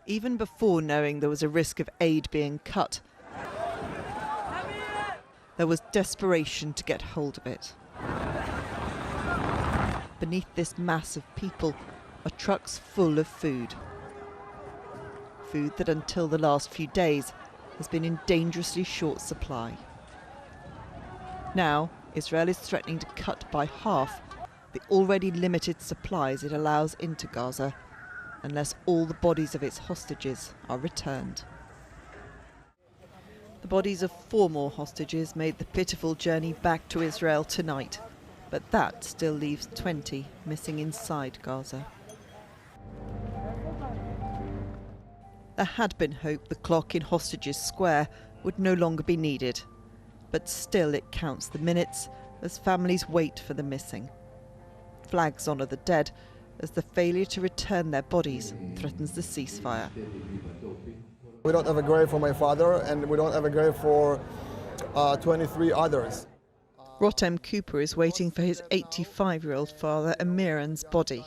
even before knowing there was a risk of aid being cut. There was desperation to get hold of it. Beneath this mass of people are trucks full of food. Food that until the last few days has been in dangerously short supply. Now, Israel is threatening to cut by half the already limited supplies it allows into Gaza, unless all the bodies of its hostages are returned. The bodies of 4 more hostages made the pitiful journey back to Israel tonight, but that still leaves 20 missing inside Gaza. There had been hope the clock in Hostages Square would no longer be needed, but still it counts the minutes as families wait for the missing. Flags honour the dead as the failure to return their bodies threatens the ceasefire. We don't have a grave for my father, and we don't have a grave for 23 others. Rotem Cooper is waiting for his 85-year-old father Amiran's body.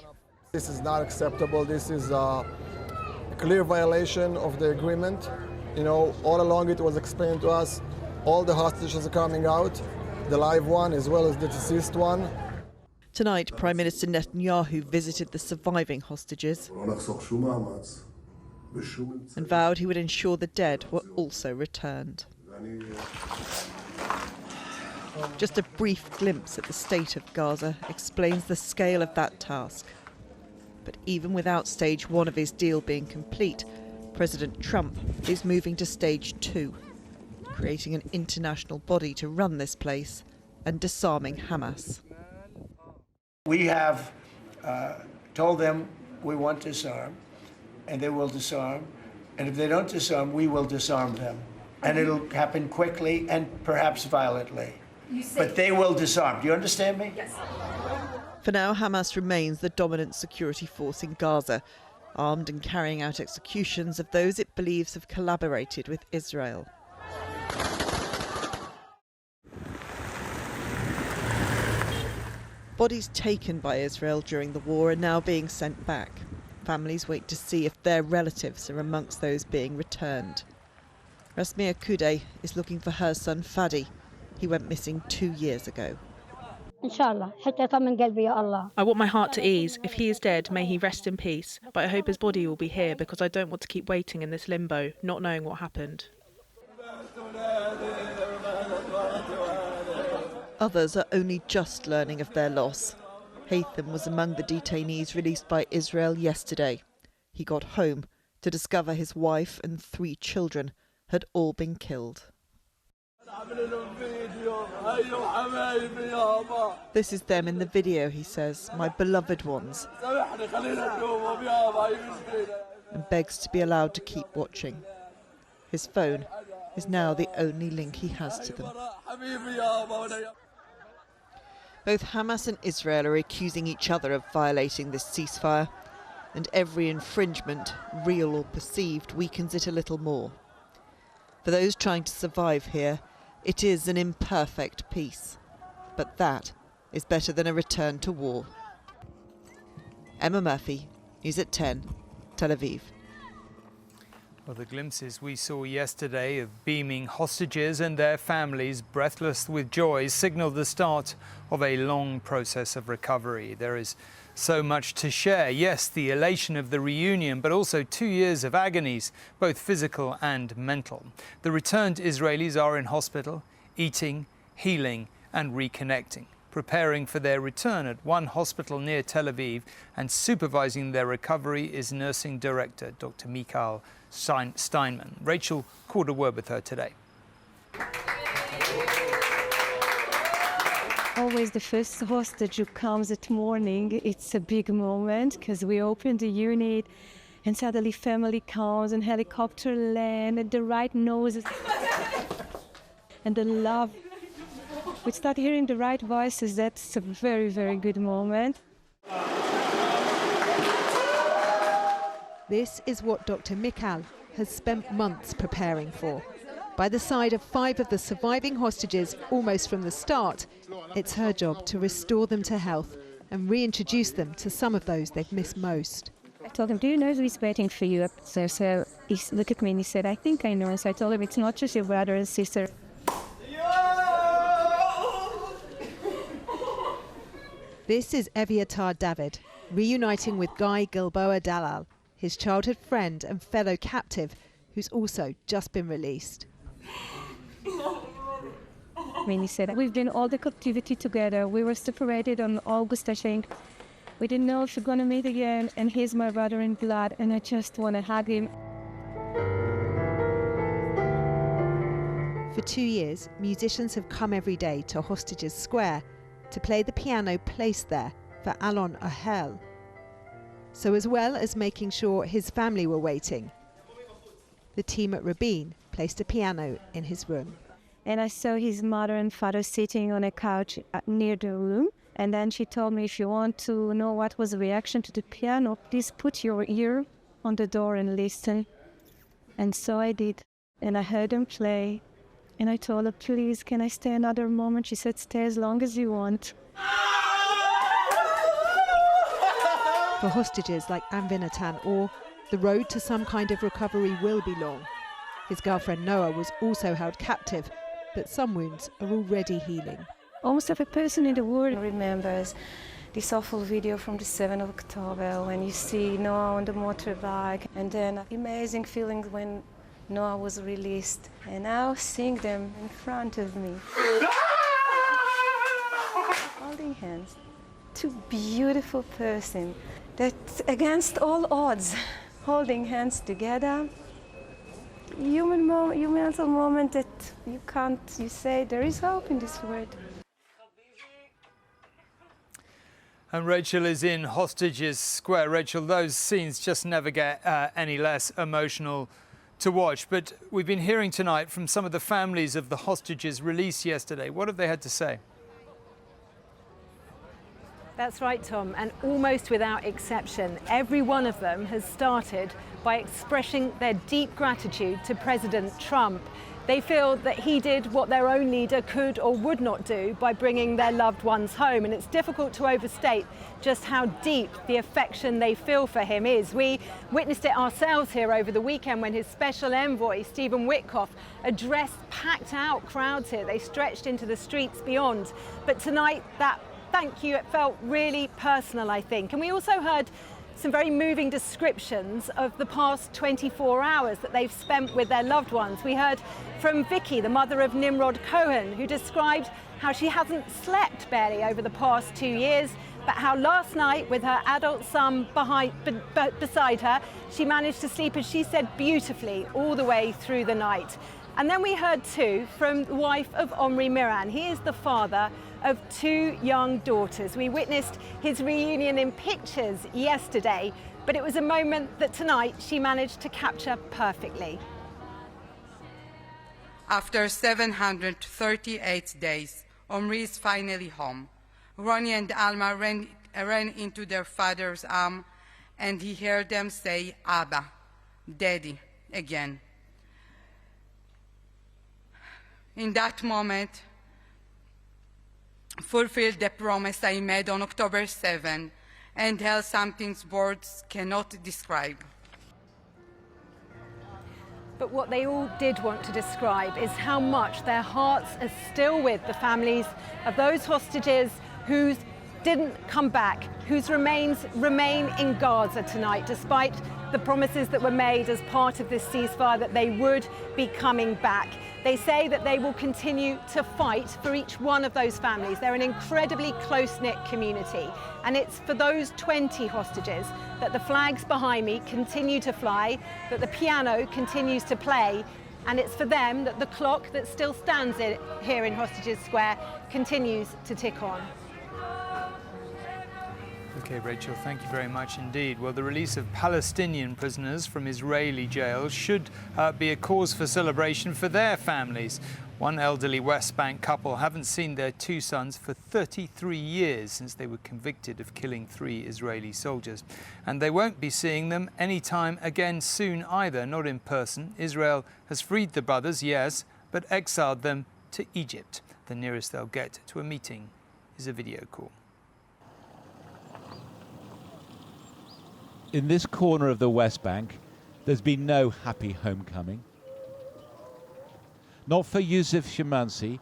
This is not acceptable. This is a clear violation of the agreement. You know, all along it was explained to us, all the hostages are coming out, the live one as well as the deceased one. Tonight, Prime Minister Netanyahu visited the surviving hostages and vowed he would ensure the dead were also returned. Just a brief glimpse at the state of Gaza explains the scale of that task. But even without stage 1 of his deal being complete, President Trump is moving to stage 2, creating an international body to run this place and disarming Hamas. We have told them we want to disarm, and they will disarm. And if they don't disarm, we will disarm them. And it'll happen quickly and perhaps violently. But they will disarm. Do you understand me? Yes. For now, Hamas remains the dominant security force in Gaza, armed and carrying out executions of those it believes have collaborated with Israel. Bodies taken by Israel during the war are now being sent back. Families wait to see if their relatives are amongst those being returned. Rasmia Kudey is looking for her son Fadi. He went missing 2 years ago. I want my heart to ease. If he is dead, may he rest in peace. But I hope his body will be here because I don't want to keep waiting in this limbo, not knowing what happened. Others are only just learning of their loss. Haytham was among the detainees released by Israel yesterday. He got home to discover his wife and 3 children had all been killed. This is them in the video, he says, my beloved ones, and begs to be allowed to keep watching. His phone is now the only link he has to them. Both Hamas and Israel are accusing each other of violating this ceasefire, and every infringement, real or perceived, weakens it a little more. For those trying to survive here, it is an imperfect peace, but that is better than a return to war. Emma Murphy, News at 10, Tel Aviv. Well, the glimpses we saw yesterday of beaming hostages and their families, breathless with joy, signalled the start of a long process of recovery. There is so much to share. Yes, the elation of the reunion, but also 2 years of agonies, both physical and mental. The returned Israelis are in hospital, eating, healing and reconnecting, preparing for their return at one hospital near Tel Aviv, and supervising their recovery is nursing director Dr. Michael Steinman. Rachel caught a word with her today. Always the first hostage who comes at morning, it's a big moment because we open the unit and suddenly family comes and helicopter land and the right noses and the love. We start hearing the right voices. That's a very, very good moment. This is what Dr. Michael has spent months preparing for. By the side of 5 of the surviving hostages almost from the start, it's her job to restore them to health and reintroduce them to some of those they've missed most. I told him, do you know who's waiting for you up there? So he looked at me and he said, I think I know. And so I told him, it's not just your brother and sister. This is Eviatar David, reuniting with Guy Gilboa Dalal, his childhood friend and fellow captive, who's also just been released. When he said, we've been all the captivity together. We were separated on August, I think. We didn't know if we're going to meet again, and he's my brother in blood, and I just want to hug him. For 2 years, musicians have come every day to Hostages Square to play the piano placed there for Alon Ahel. So as well as making sure his family were waiting, the team at Rabin placed a piano in his room. And I saw his mother and father sitting on a couch near the room. And then she told me, if you want to know what was the reaction to the piano, please put your ear on the door and listen. And so I did. And I heard him play. And I told her, please, can I stay another moment? She said, stay as long as you want. For hostages like Anvinatan Or, the road to some kind of recovery will be long. His girlfriend Noah was also held captive, but some wounds are already healing. Almost every person in the world remembers this awful video from the 7th of October when you see Noah on the motorbike, and then amazing feelings when Noah was released. And now seeing them in front of me, holding hands, two beautiful persons that against all odds, holding hands together. Human moment that you say there is hope in this world. And Rachel is in Hostages Square. Rachel, those scenes just never get any less emotional to watch. But we've been hearing tonight from some of the families of the hostages released yesterday. What have they had to say? That's right, Tom, and almost without exception, every one of them has started by expressing their deep gratitude to President Trump. They feel that he did what their own leader could or would not do by bringing their loved ones home, and it's difficult to overstate just how deep the affection they feel for him is. We witnessed it ourselves here over the weekend when his special envoy, Stephen Witkoff, addressed packed-out crowds here. They stretched into the streets beyond. But tonight, that thank you, it felt really personal, I think. And we also heard some very moving descriptions of the past 24 hours that they've spent with their loved ones. We heard from Vicky, the mother of Nimrod Cohen, who described how she hasn't slept barely over the past 2 years, but how last night, with her adult son beside her, she managed to sleep, as she said, beautifully all the way through the night. And then we heard too from the wife of Omri Miran. He is the father of 2 young daughters. We witnessed his reunion in pictures yesterday, but it was a moment that tonight she managed to capture perfectly. After 738 days, Omri is finally home. Ronnie and Alma ran into their father's arm, and he heard them say, Abba, Daddy, again. In that moment, fulfilled the promise I made on October 7 and held something words cannot describe. But what they all did want to describe is how much their hearts are still with the families of those hostages who didn't come back, whose remains remain in Gaza tonight, despite the promises that were made as part of this ceasefire that they would be coming back. They say that they will continue to fight for each one of those families. They're an incredibly close-knit community. And it's for those 20 hostages that the flags behind me continue to fly, that the piano continues to play, and it's for them that the clock that still stands here in Hostages Square continues to tick on. Okay, Rachel, thank you very much indeed. Well, the release of Palestinian prisoners from Israeli jails should be a cause for celebration for their families. One elderly West Bank couple haven't seen their 2 sons for 33 years since they were convicted of killing 3 Israeli soldiers. And they won't be seeing them anytime again soon either, not in person. Israel has freed the brothers, yes, but exiled them to Egypt. The nearest they'll get to a meeting is a video call. In this corner of the West Bank, there's been no happy homecoming. Not for Yossi Sharabi,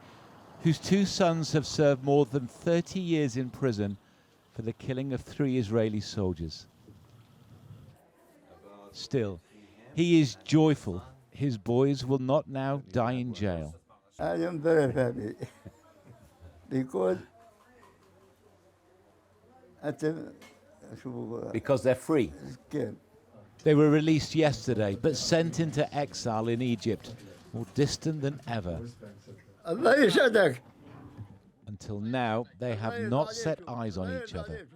whose 2 sons have served more than 30 years in prison for the killing of 3 Israeli soldiers. Still, he is joyful his boys will not now die in jail. I am very happy Because they're free. They were released yesterday, but sent into exile in Egypt, more distant than ever. Until now, they have not set eyes on each other.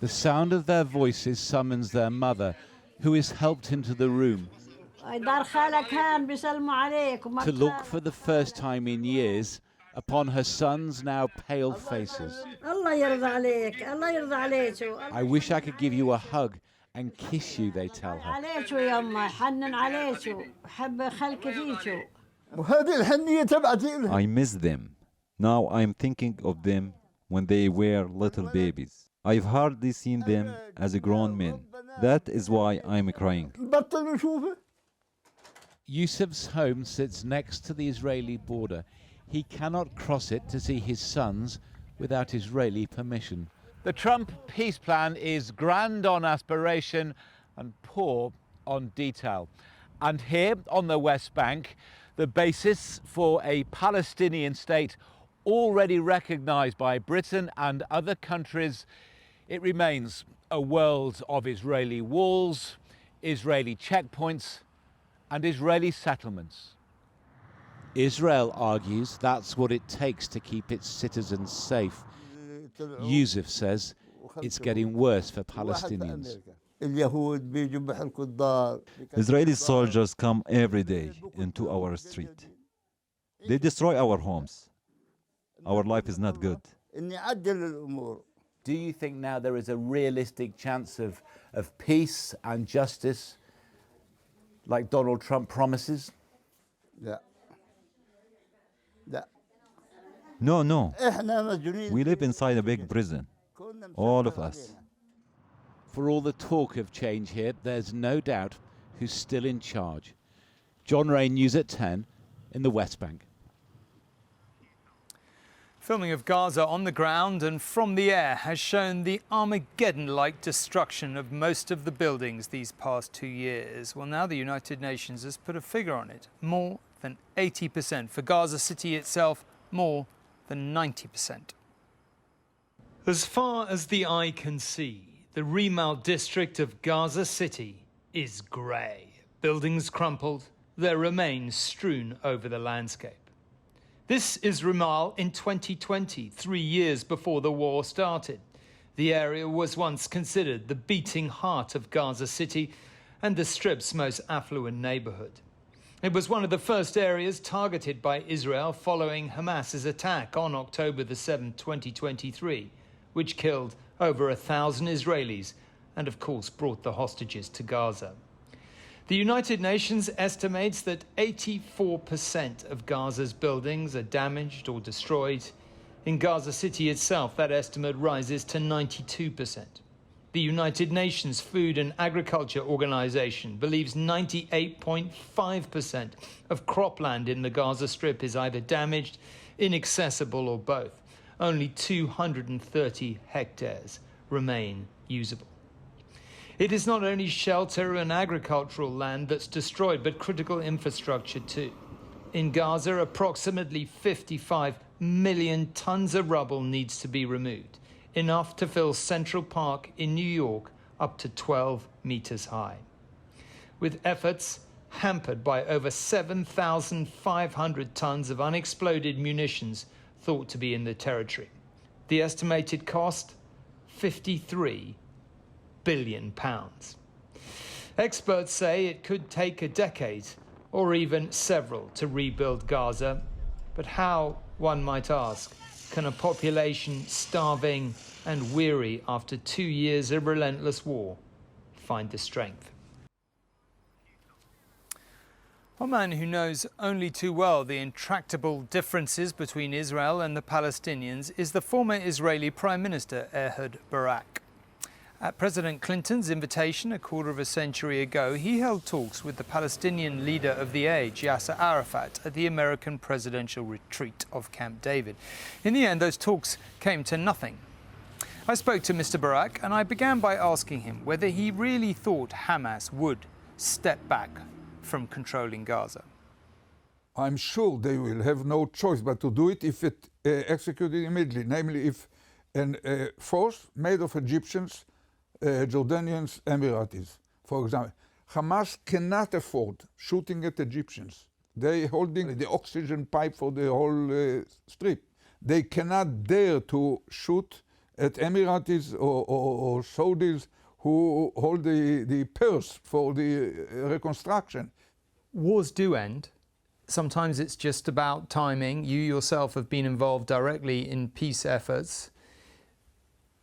The sound of their voices summons their mother, who is helped into the room to look for the first time in years upon her son's now pale faces. I wish I could give you a hug and kiss you, they tell her. I miss them. Now I'm thinking of them when they were little babies. I've hardly seen them as a grown men. That is why I'm crying. Yusuf's home sits next to the Israeli border. He cannot cross it to see his sons without Israeli permission. The Trump peace plan is grand on aspiration and poor on detail. And here on the West Bank, the basis for a Palestinian state already recognized by Britain and other countries, it remains a world of Israeli walls, Israeli checkpoints, and Israeli settlements. Israel argues that's what it takes to keep its citizens safe. Yusuf says it's getting worse for Palestinians. Israeli soldiers come every day into our street. They destroy our homes. Our life is not good. Do you think now there is a realistic chance of peace and justice like Donald Trump promises? No. We live inside a big prison. All of us. For all the talk of change here, there's no doubt who's still in charge. John Ray, News at 10 in the West Bank. Filming of Gaza on the ground and from the air has shown the Armageddon-like destruction of most of the buildings these past 2 years. Well, now the United Nations has put a figure on it. More than 80%. For Gaza City itself, more than 90%. As far as the eye can see, the Rimal district of Gaza City is grey. Buildings crumpled, their remains strewn over the landscape. This is Rimal in 2020, 3 years before the war started. The area was once considered the beating heart of Gaza City and the Strip's most affluent neighborhood. It was one of the first areas targeted by Israel following Hamas's attack on October the 7th, 2023, which killed over 1,000 Israelis and, of course, brought the hostages to Gaza. The United Nations estimates that 84% of Gaza's buildings are damaged or destroyed. In Gaza City itself, that estimate rises to 92%. The United Nations Food and Agriculture Organization believes 98.5% of cropland in the Gaza Strip is either damaged, inaccessible, or both. Only 230 hectares remain usable. It is not only shelter and agricultural land that's destroyed, but critical infrastructure too. In Gaza, approximately 55 million tons of rubble needs to be removed, enough to fill Central Park in New York up to 12 meters high. With efforts hampered by over 7,500 tons of unexploded munitions thought to be in the territory. The estimated cost, £53 billion. Experts say it could take a decade or even several to rebuild Gaza. But how, one might ask, can a population starving and weary after 2 years of relentless war find the strength? One man who knows only too well the intractable differences between Israel and the Palestinians is the former Israeli Prime Minister Ehud Barak. At President Clinton's invitation a quarter of a century ago, he held talks with the Palestinian leader of the age, Yasser Arafat, at the American presidential retreat of Camp David. In the end, those talks came to nothing. I spoke to Mr. Barak and I began by asking him whether he really thought Hamas would step back from controlling Gaza. I'm sure they will have no choice but to do it if it executed immediately, namely if a force made of Egyptians, Jordanians, Emiratis, for example. Hamas cannot afford shooting at Egyptians. They holding the oxygen pipe for the whole strip. They cannot dare to shoot at Emiratis or Saudis who hold the purse for the reconstruction. Wars do end. Sometimes it's just about timing. You yourself have been involved directly in peace efforts.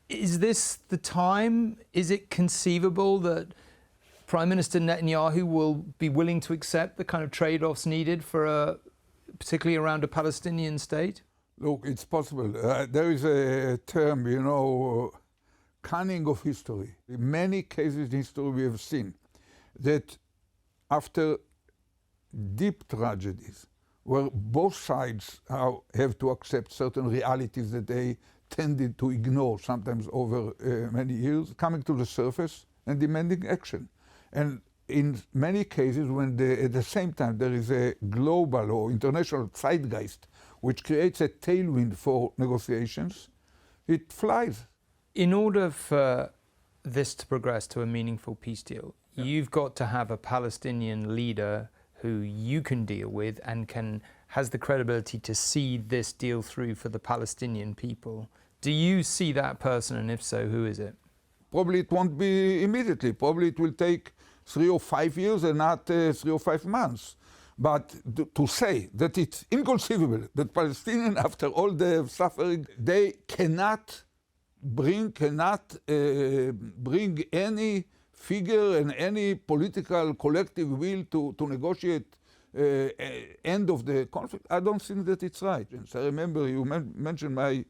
Is this the time? Is it conceivable that Prime Minister Netanyahu will be willing to accept the kind of trade-offs needed for particularly around a Palestinian state? Look, it's possible. There is a term, you know, cunning of history. In many cases in history we have seen that after deep tragedies, where both sides have to accept certain realities that they tended to ignore, sometimes over many years, coming to the surface and demanding action. And in many cases, when at the same time there is a global or international zeitgeist which creates a tailwind for negotiations, it flies. In order for this to progress to a meaningful peace deal, you've got to have a Palestinian leader who you can deal with and has the credibility to see this deal through for the Palestinian people. Do you see that person, and if so, who is it? Probably it won't be immediately. Probably it will take 3 or 5 years and not 3 or 5 months. But to say that it's inconceivable that Palestinians, after all their suffering, they cannot bring any figure and any political collective will to negotiate end of the conflict, I don't think that it's right. And so I remember you mentioned my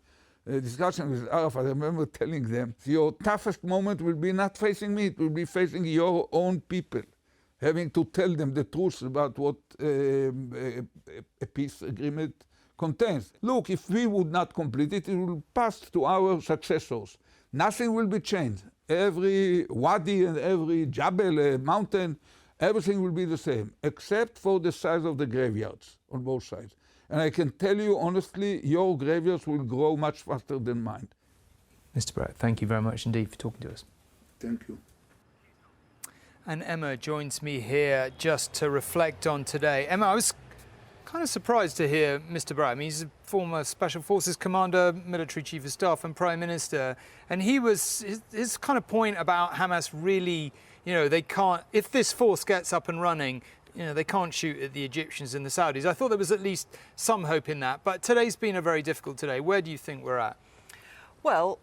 discussion with Arafat. I remember telling them, your toughest moment will be not facing me, it will be facing your own people, having to tell them the truth about what a peace agreement contains. Look, if we would not complete it, it will pass to our successors. Nothing will be changed. Every wadi and every jabal, mountain, everything will be the same, except for the size of the graveyards on both sides. And I can tell you honestly, your graveyards will grow much faster than mine. Mr. Brett, thank you very much indeed for talking to us. Thank you. And Emma joins me here just to reflect on today. Emma, I was kind of surprised to hear Mr. Brett. I mean, he's a former Special Forces commander, military chief of staff and prime minister. And his kind of point about Hamas really, you know, they can't, if this force gets up and running, you know, they can't shoot at the Egyptians and the Saudis. I thought there was at least some hope in that. But today's been a very difficult day. Where do you think we're at? Well,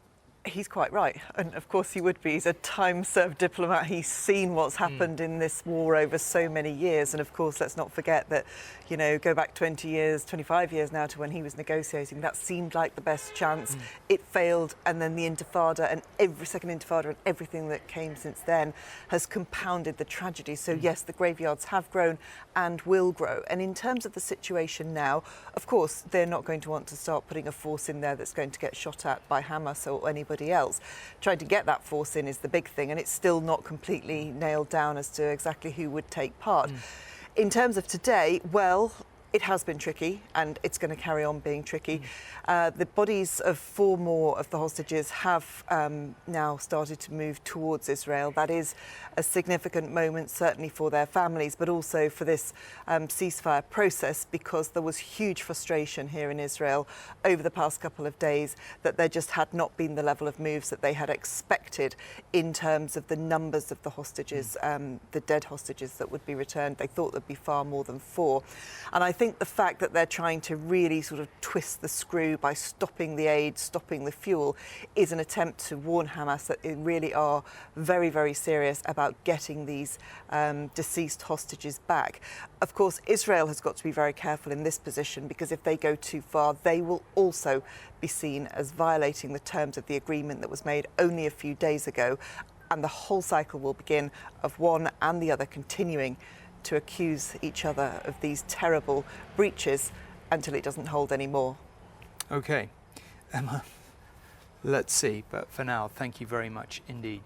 he's quite right. And of course he would be. He's a time-served diplomat. He's seen what's happened in this war over so many years. And of course, let's not forget that, you know, go back 20 years, 25 years now to when he was negotiating. That seemed like the best chance. It failed. And then the Intifada and every second Intifada and everything that came since then has compounded the tragedy. So yes, the graveyards have grown and will grow. And in terms of the situation now, of course, they're not going to want to start putting a force in there that's going to get shot at by Hamas or anybody else. Trying to get that force in is the big thing, and it's still not completely nailed down as to exactly who would take part. In terms of today, well, it has been tricky, and it's going to carry on being tricky. The bodies of 4 more of the hostages have now started to move towards Israel. That is a significant moment, certainly for their families, but also for this ceasefire process, because there was huge frustration here in Israel over the past couple of days that there just had not been the level of moves that they had expected in terms of the numbers of the hostages, the dead hostages that would be returned. They thought there'd be far more than 4. And I think the fact that they're trying to really sort of twist the screw by stopping the aid, stopping the fuel, is an attempt to warn Hamas that they really are very, very serious about getting these deceased hostages back. Of course, Israel has got to be very careful in this position, because if they go too far, they will also be seen as violating the terms of the agreement that was made only a few days ago, and the whole cycle will begin of one and the other continuing to accuse each other of these terrible breaches until it doesn't hold anymore. Okay, Emma, let's see. But for now, thank you very much indeed.